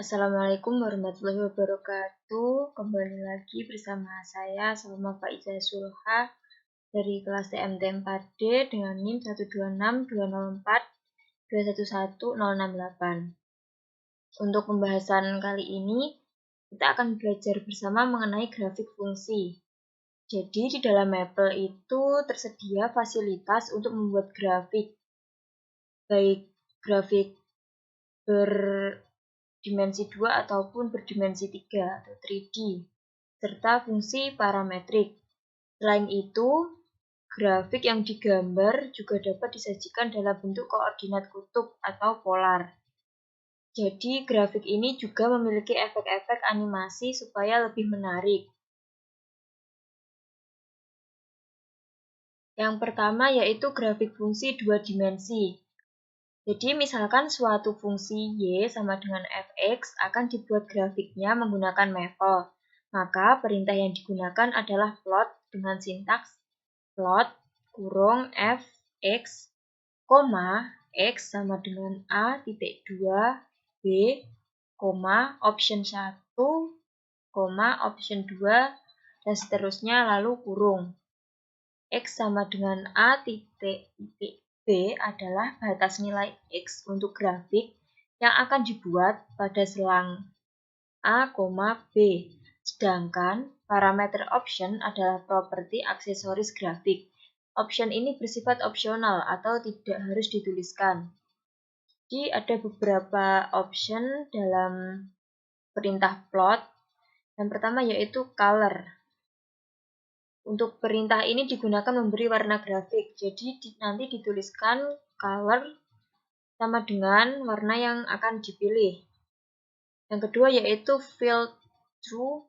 Assalamualaikum warahmatullahi wabarakatuh. Kembali lagi bersama saya Salma Faiza Sulha dari kelas TMT 4D dengan NIM 1262042111068. Untuk pembahasan kali ini, kita akan belajar bersama mengenai grafik fungsi. Jadi di dalam Maple itu tersedia fasilitas untuk membuat grafik, baik grafik berdimensi 2 ataupun berdimensi 3 atau 3D, serta fungsi parametrik. Selain itu, grafik yang digambar juga dapat disajikan dalam bentuk koordinat kutub atau polar. Jadi, grafik ini juga memiliki efek-efek animasi supaya lebih menarik. Yang pertama yaitu grafik fungsi 2 dimensi. Jadi misalkan suatu fungsi y sama dengan fx akan dibuat grafiknya menggunakan Maple. Maka perintah yang digunakan adalah plot dengan sintaks plot kurung fx, x sama dengan a titik 2 b, option 1, option 2, dan seterusnya lalu kurung. X sama dengan a titik B adalah batas nilai X untuk grafik yang akan dibuat pada selang A, B. Sedangkan parameter option adalah properti aksesoris grafik. Option ini bersifat opsional atau tidak harus dituliskan. Jadi ada beberapa option dalam perintah plot. Yang pertama yaitu color. Untuk perintah ini digunakan memberi warna grafik, jadi nanti dituliskan color sama dengan warna yang akan dipilih. Yang kedua yaitu fill true,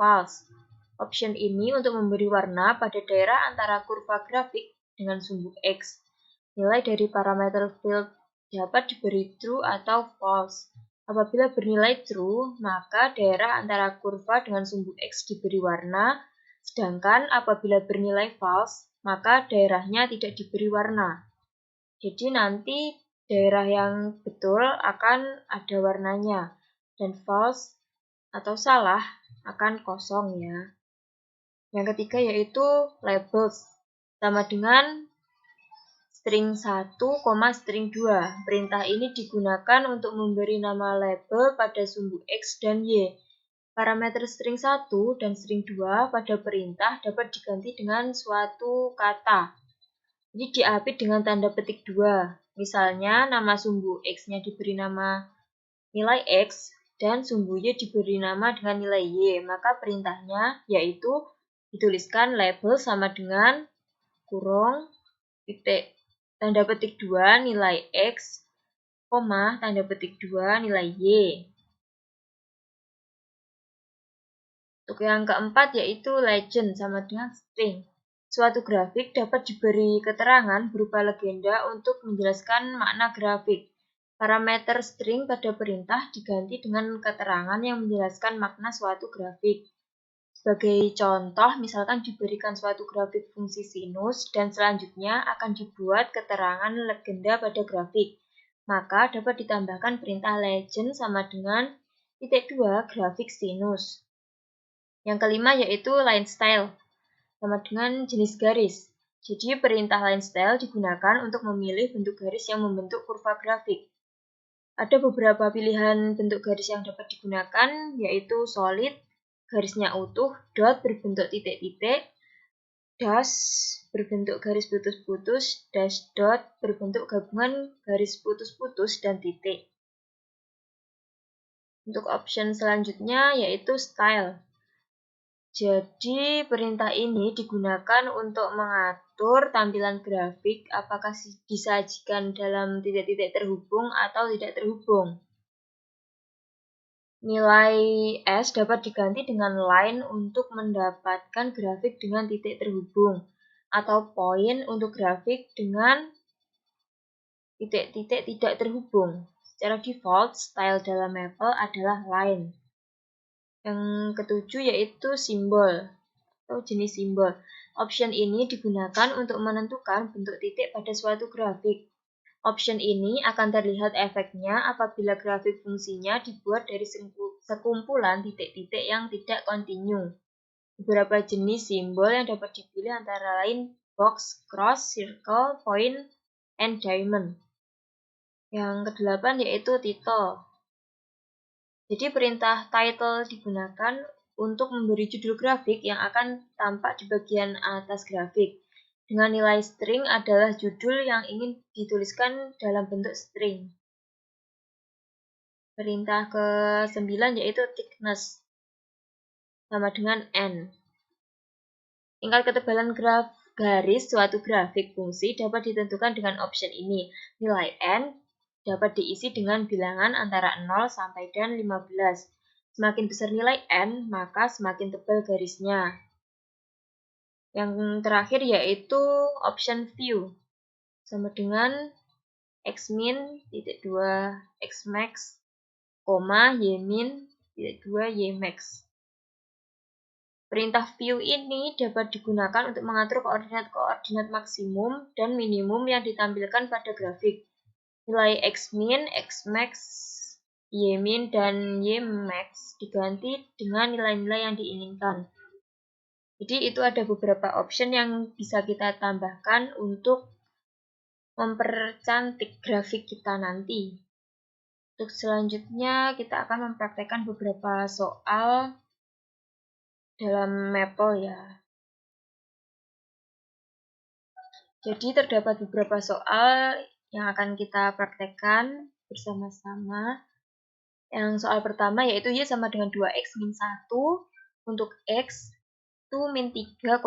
false. Option ini untuk memberi warna pada daerah antara kurva grafik dengan sumbu X. Nilai dari parameter fill dapat diberi true atau false. Apabila bernilai true, maka daerah antara kurva dengan sumbu X diberi warna. Sedangkan apabila bernilai false, maka daerahnya tidak diberi warna. Jadi nanti daerah yang betul akan ada warnanya, dan false atau salah akan kosong ya. Yang ketiga yaitu labels, sama dengan string 1, string 2. Perintah ini digunakan untuk memberi nama label pada sumbu X dan Y. Parameter string 1 dan string 2 pada perintah dapat diganti dengan suatu kata. Jadi diapit dengan tanda petik 2. Misalnya nama sumbu X-nya diberi nama nilai X dan sumbu Y diberi nama dengan nilai Y. Maka perintahnya yaitu dituliskan label sama dengan kurung titik tanda petik 2 nilai X, tanda petik 2 nilai Y. Untuk yang keempat yaitu legend sama dengan string. Suatu grafik dapat diberi keterangan berupa legenda untuk menjelaskan makna grafik. Parameter string pada perintah diganti dengan keterangan yang menjelaskan makna suatu grafik. Sebagai contoh, misalkan diberikan suatu grafik fungsi sinus dan selanjutnya akan dibuat keterangan legenda pada grafik. Maka dapat ditambahkan perintah legend sama dengan titik 2 grafik sinus. Yang kelima yaitu line style, sama dengan jenis garis. Jadi perintah line style digunakan untuk memilih bentuk garis yang membentuk kurva grafik. Ada beberapa pilihan bentuk garis yang dapat digunakan, yaitu solid, garisnya utuh, dot berbentuk titik-titik, dash berbentuk garis putus-putus, dash dot berbentuk gabungan garis putus-putus dan titik. Untuk option selanjutnya yaitu style. Jadi perintah ini digunakan untuk mengatur tampilan grafik apakah disajikan dalam titik-titik terhubung atau tidak terhubung. Nilai S dapat diganti dengan line untuk mendapatkan grafik dengan titik terhubung, atau poin untuk grafik dengan titik-titik tidak terhubung. Secara default, style dalam Maple adalah line. Yang ketujuh yaitu simbol atau jenis simbol. Option ini digunakan untuk menentukan bentuk titik pada suatu grafik. Option ini akan terlihat efeknya apabila grafik fungsinya dibuat dari sekumpulan titik-titik yang tidak kontinu. Beberapa jenis simbol yang dapat dipilih antara lain box, cross, circle, point, and diamond. Yang kedelapan yaitu title. Jadi perintah title digunakan untuk memberi judul grafik yang akan tampak di bagian atas grafik. Dengan nilai string adalah judul yang ingin dituliskan dalam bentuk string. Perintah ke-9 yaitu thickness, sama dengan n. Tingkat ketebalan garis suatu grafik fungsi dapat ditentukan dengan option ini. Nilai n dapat diisi dengan bilangan antara 0 sampai dan 15. Semakin besar nilai n, maka semakin tebal garisnya. Yang terakhir yaitu option view, sama dengan xmin, (2), xmax, ymin, (2), ymax. Perintah view ini dapat digunakan untuk mengatur koordinat-koordinat maksimum dan minimum yang ditampilkan pada grafik. Nilai xmin, xmax, ymin, dan ymax diganti dengan nilai-nilai yang diinginkan. Jadi itu ada beberapa option yang bisa kita tambahkan untuk mempercantik grafik kita nanti. Untuk selanjutnya kita akan mempraktekkan beberapa soal dalam Maple ya. Jadi terdapat beberapa soal yang akan kita praktekkan bersama-sama. Yang soal pertama yaitu Y sama dengan 2x min 1 untuk x itu min 3,3.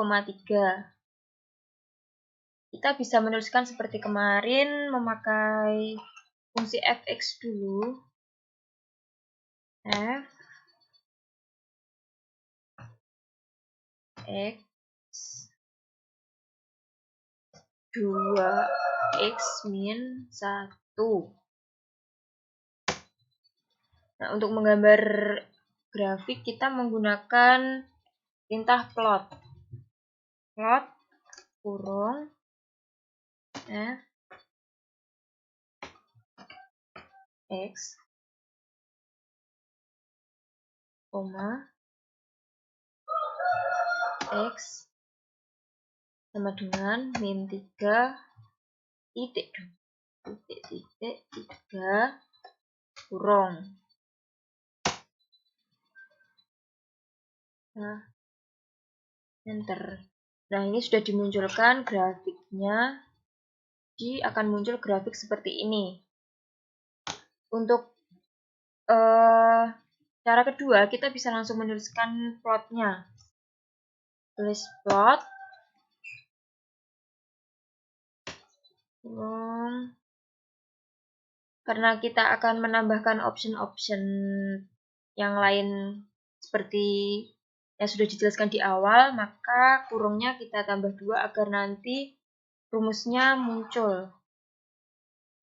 Kita bisa menuliskan seperti kemarin memakai fungsi fx dulu. F x 2x min 1. Nah, untuk menggambar grafik kita menggunakan perintah plot. Plot kurung f x, x sama dengan min 3 titik 3 kurung. Nah, enter. Nah, ini sudah dimunculkan grafiknya. Jadi akan muncul grafik seperti ini. Untuk cara kedua, kita bisa langsung menuliskan plotnya. Tulis plot. Karena kita akan menambahkan option-option yang lain seperti yang sudah dijelaskan di awal, maka kurungnya kita tambah 2 agar nanti rumusnya muncul.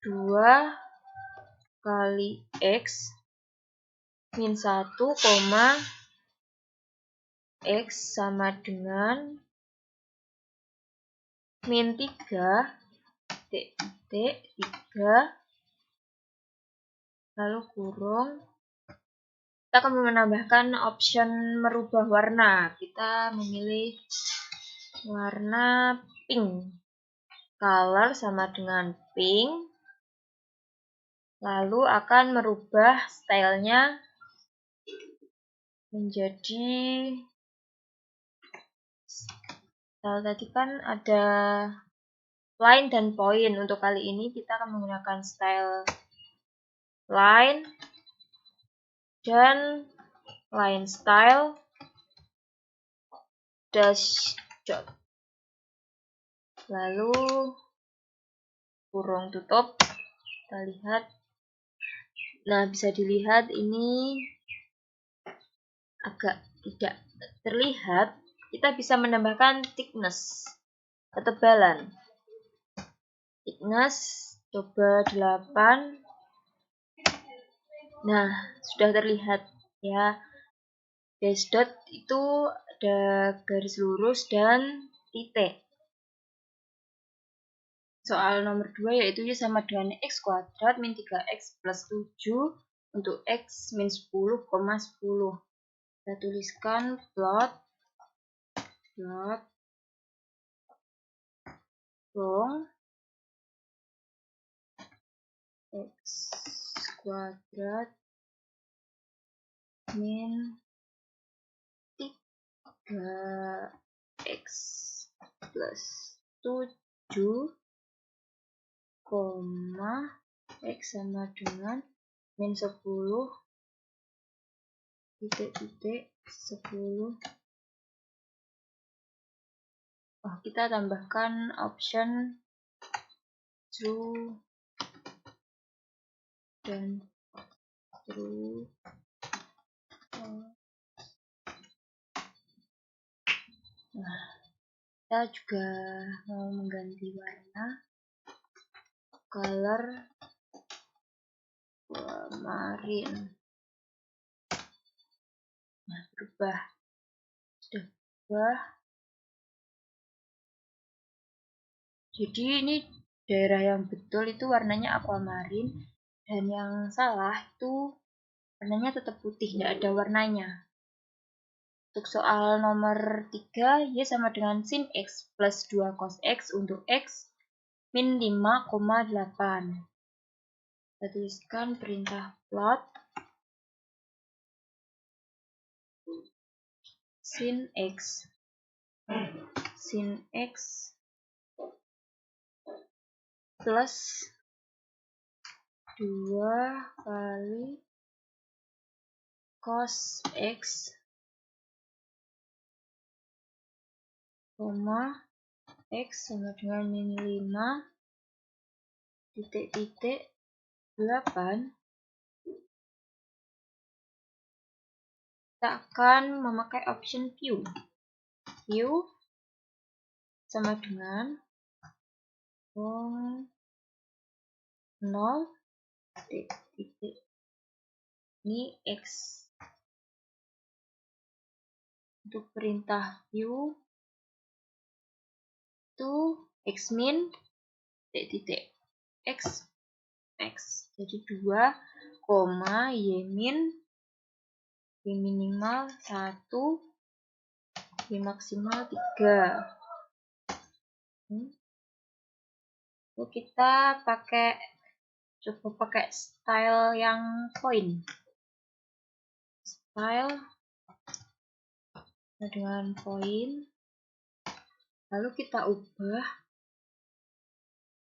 2 kali x min 1, x sama dengan min 3, titik 3, lalu kurung. Kita akan menambahkan option merubah warna. Kita memilih warna pink. Color sama dengan pink. Lalu akan merubah stylenya menjadi style tadi kan ada line dan point. Untuk kali ini kita akan menggunakan style line dan line style dash dot. Lalu kurung tutup. Kita lihat. Nah, bisa dilihat ini agak tidak terlihat. Kita bisa menambahkan thickness, ketebalan. Thickness coba 8. Nah, sudah terlihat ya. Dash dot itu ada garis lurus dan titik. soal nomor 2 yaitu Y sama dengan X kuadrat min 3X plus 7 untuk X min 10, 10. Kita tuliskan plot dong X kuadrat min 3X plus 7, X sama dengan min 10, titik 10. Kita tambahkan option true dan true. Kita juga mau mengganti warna color marine. Berubah. Sudah berubah. Jadi ini daerah yang betul itu warnanya aquamarine, dan yang salah itu warnanya tetap putih, tidak ada warnanya. Untuk soal nomor 3, Y sama dengan sin X plus 2 cos X untuk X min 5,8. Kita tuliskan perintah plot sin X plus 2 kali cos X, X sama dengan min 5, titik 8. Kita akan memakai option view sama dengan 0, titik ini X. Untuk perintah view itu X min titik X, jadi 2, Y min, Y minimal 1, Y maksimal 3. Lalu kita coba pakai style yang point. Style dengan point. Lalu kita ubah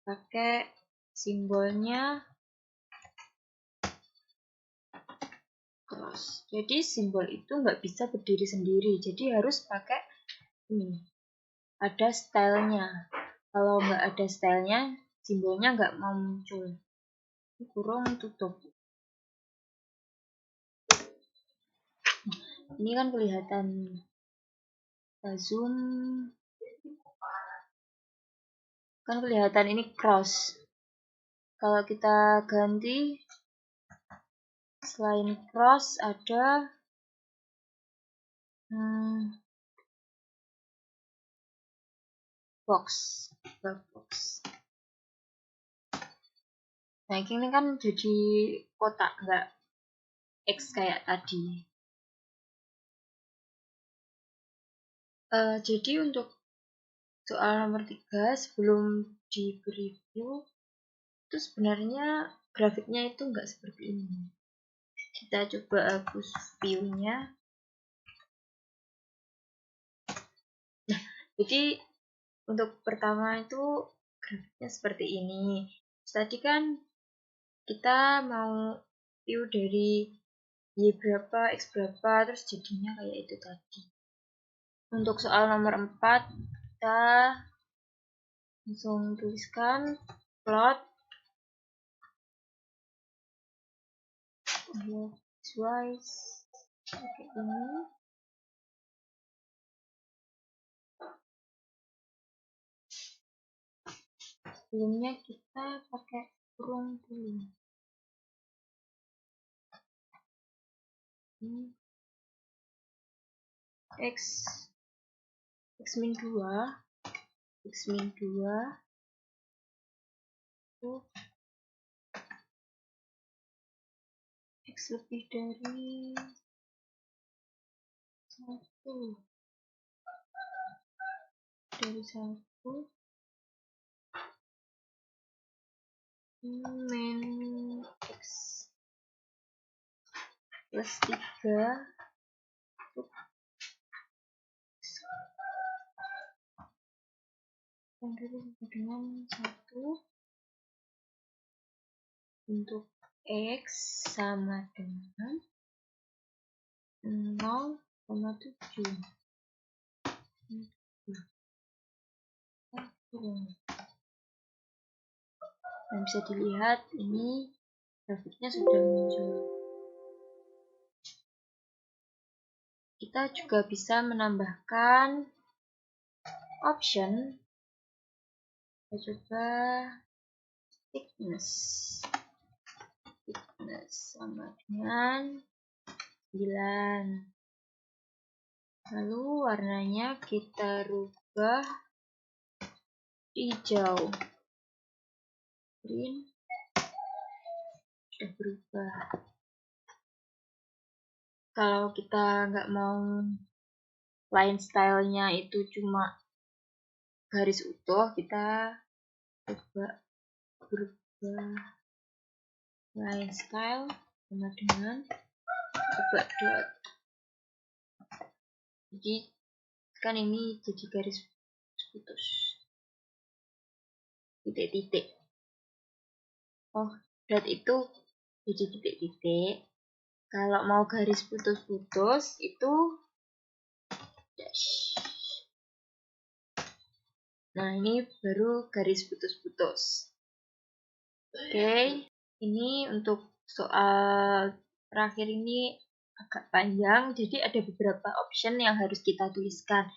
pakai simbolnya cross. Jadi simbol itu nggak bisa berdiri sendiri. Jadi harus pakai ini. Ada stylenya. Kalau nggak ada stylenya, simbolnya nggak mau muncul. Kurung tutup. Ini kan kelihatan. Kita zoom. Kan kelihatan ini cross. Kalau kita ganti, selain cross ada box. Nah ini kan jadi kotak, nggak X kayak tadi. Jadi untuk soal nomor 3 sebelum di preview itu sebenarnya grafiknya itu nggak seperti ini. Kita coba hapus view-nya. Nah, jadi untuk pertama itu grafiknya seperti ini. Terus tadi kan kita mau view dari Y berapa, X berapa, terus jadinya kayak itu tadi. Untuk soal nomor 4, kita langsung tuliskan plot wise pakai ini. Sebelumnya kita pakai kurung dulu. X min 2 untuk X lebih dari 1 min X plus 3 untuk dengan 1 untuk X sama dengan 0,7. Dan bisa dilihat ini grafiknya sudah muncul. Kita juga bisa menambahkan option. Kita coba thickness sama dengan 9. Lalu warnanya kita rubah hijau. Green sudah berubah. Kalau kita nggak mau line stylenya itu cuma garis utuh, kita coba berubah line style sama dengan coba dot. Jadi kan ini jadi garis putus, titik-titik. Oh, dot itu jadi titik-titik. Kalau mau garis putus-putus itu dash. Nah, ini baru garis putus-putus. Oke, ini untuk soal terakhir ini agak panjang, jadi ada beberapa option yang harus kita tuliskan.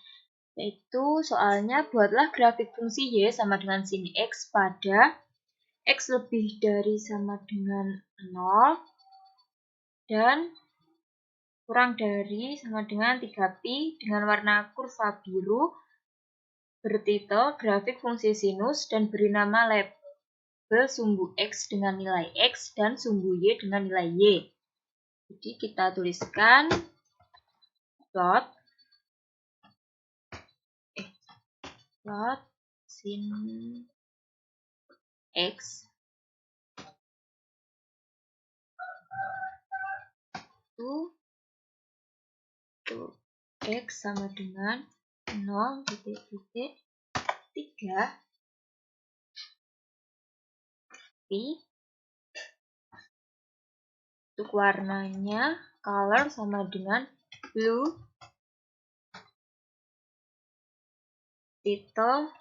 Yaitu soalnya buatlah grafik fungsi Y sama dengan sin X pada X lebih dari sama dengan 0 dan kurang dari sama dengan 3pi dengan warna kurva biru, bertitel grafik fungsi sinus dan beri nama label sumbu X dengan nilai X dan sumbu Y dengan nilai Y. Jadi kita tuliskan plot sin X itu X sama dengan 0,3 pi. Untuk warnanya color sama dengan blue, title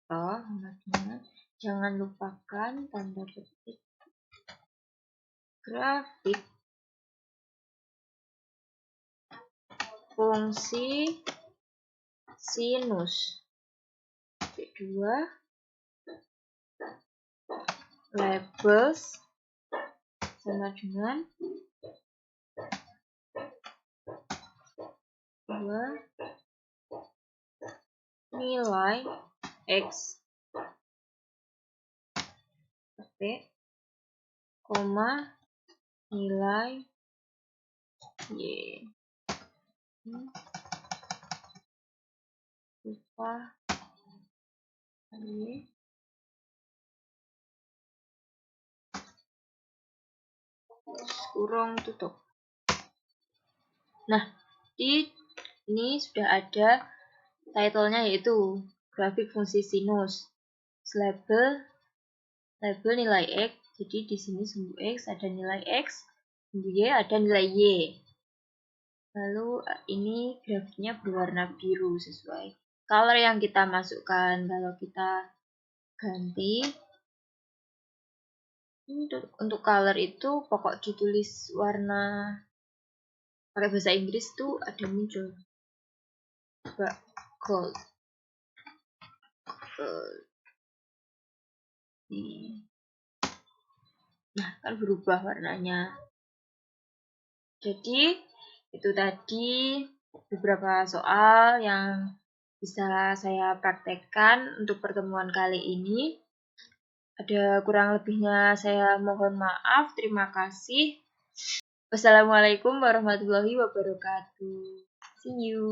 sama dengan, jangan lupakan tanda petik, grafik fungsi sinus. Kedua, labels sama dengan 2 nilai X koma nilai Y. Lupa Y kurung tutup. Nah, di ini sudah ada title-nya yaitu grafik fungsi sinus. Label nilai X, jadi di sini sumbu X ada nilai X, sumbu Y ada nilai Y. Lalu ini grafiknya berwarna biru sesuai color yang kita masukkan. Kalau kita ganti untuk color itu pokok ditulis warna pakai bahasa Inggris tuh ada muncul. Coba gold. Nah, kan berubah warnanya. Jadi itu tadi beberapa soal yang bisa saya praktekkan untuk pertemuan kali ini. Ada kurang lebihnya saya mohon maaf. Terima kasih. Wassalamualaikum warahmatullahi wabarakatuh. See you.